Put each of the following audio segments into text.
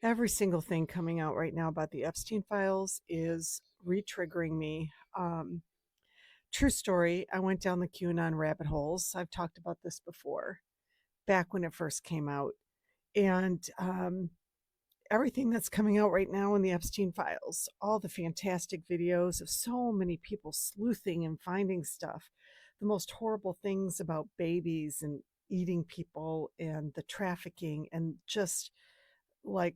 Every single thing coming out right now about the Epstein files is re-triggering me. True story, I went down the QAnon rabbit holes. I've talked about this before, back when it first came out. And everything that's coming out right now in the Epstein files, all the fantastic videos of so many people sleuthing and finding stuff, the most horrible things about babies and eating people and the trafficking and just like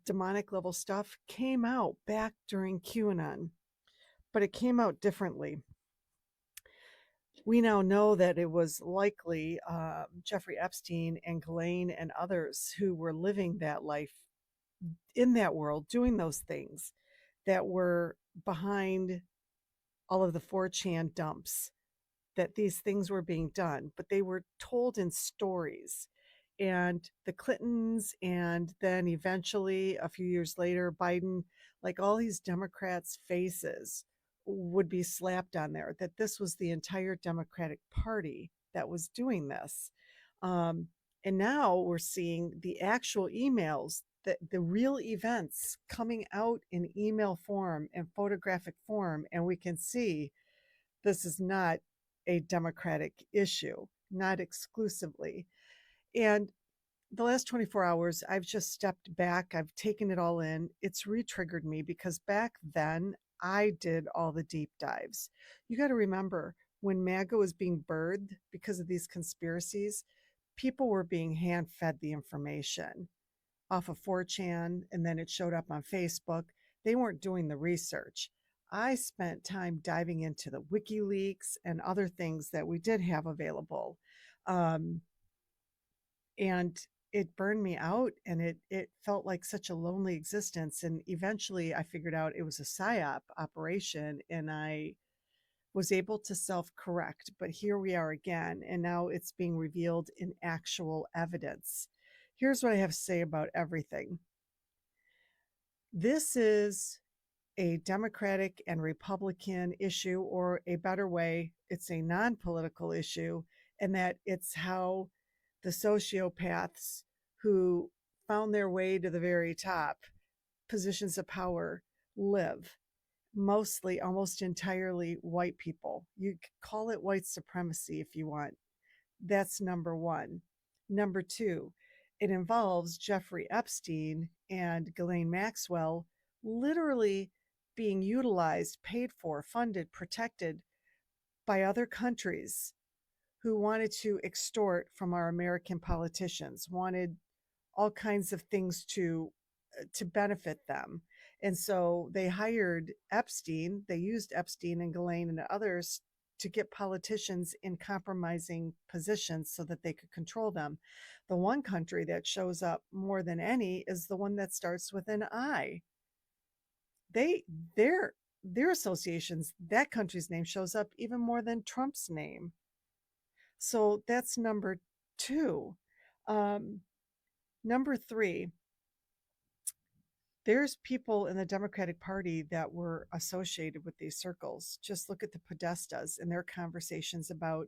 demonic level stuff came out back during QAnon, but it came out differently. We now know that it was likely Jeffrey Epstein and Ghislaine and others who were living that life in that world, doing those things that were behind all of the 4chan dumps, that these things were being done, but they were told in stories. And the Clintons, and then eventually a few years later, Biden, like all these Democrats' faces would be slapped on there, that this was the entire Democratic Party that was doing this. Um, and now we're seeing the actual emails, the real events coming out in email form and photographic form. And we can see this is not a Democratic issue, not exclusively. And the last 24 hours, I've just stepped back. I've taken it all in. It's re triggered me because back then I did all the deep dives. You got to remember when MAGA was being birthed because of these conspiracies, people were being hand fed the information off of 4chan, and then it showed up on Facebook. They weren't doing the research. I spent time diving into the WikiLeaks and other things that we did have available. Um, and it burned me out, and it felt like such a lonely existence. And eventually I figured out it was a psyop operation, and I was able to self correct. But here we are again, and now it's being revealed in actual evidence. Here's what I have to say about everything. This is a Democratic and Republican issue, or a better way, it's a non political issue, and that it's how the sociopaths who found their way to the very top positions of power live. Mostly, almost entirely white people. You could call it white supremacy if you want. That's number one. Number two, it involves Jeffrey Epstein and Ghislaine Maxwell literally being utilized, paid for, funded, protected by other countries who wanted to extort from our American politicians, wanted all kinds of things to benefit them. And so they hired Epstein, they used Epstein and Ghislaine and others to get politicians in compromising positions so that they could control them. The one country that shows up more than any is the one that starts with an I. They their their associations, that country's name shows up even more than Trump's name. So that's number two. Um, Number three, there's people in the Democratic Party that were associated with these circles. Just look at the Podestas and their conversations about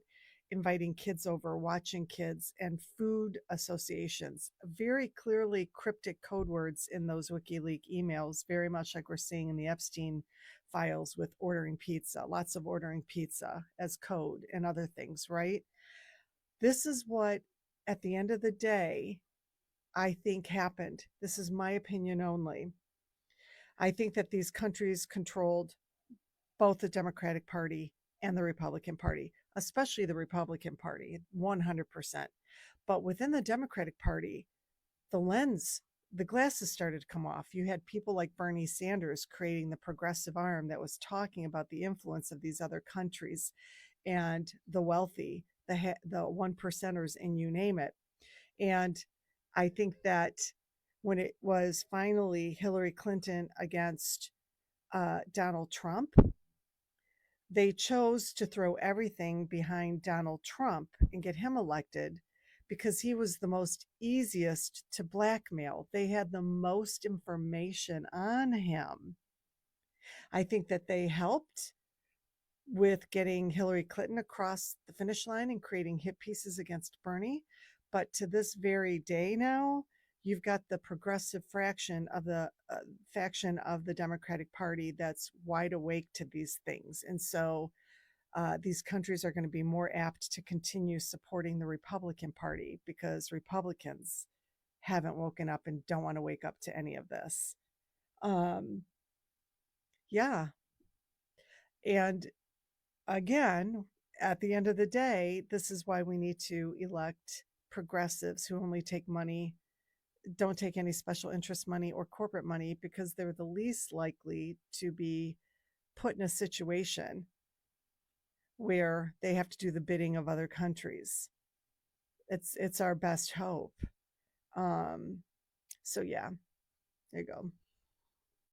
inviting kids over, watching kids, and food associations. Very clearly cryptic code words in those WikiLeaks emails, very much like we're seeing in the Epstein files with ordering pizza, lots of ordering pizza as code and other things, right? This is what, at the end of the day, I think happened. This is my opinion only. I think that these countries controlled both the Democratic Party and the Republican Party, especially the Republican Party, 100%. But within the Democratic Party, the lens, the glasses started to come off. You had people like Bernie Sanders creating the progressive arm that was talking about the influence of these other countries and the wealthy, the one percenters, and you name it. And I think that when it was finally Hillary Clinton against Donald Trump, they chose to throw everything behind Donald Trump and get him elected because he was the most easiest to blackmail. They had the most information on him. I think that they helped with getting Hillary Clinton across the finish line and creating hit pieces against Bernie. But to this very day now, you've got the progressive faction of the Democratic Party that's wide awake to these things. And so these countries are going to be more apt to continue supporting the Republican Party because Republicans haven't woken up and don't want to wake up to any of this. Um, yeah. And again, at the end of the day, this is why we need to elect progressives who only take money, don't take any special interest money or corporate money, because they're the least likely to be put in a situation where they have to do the bidding of other countries. It's our best hope. Um, so yeah, there you go.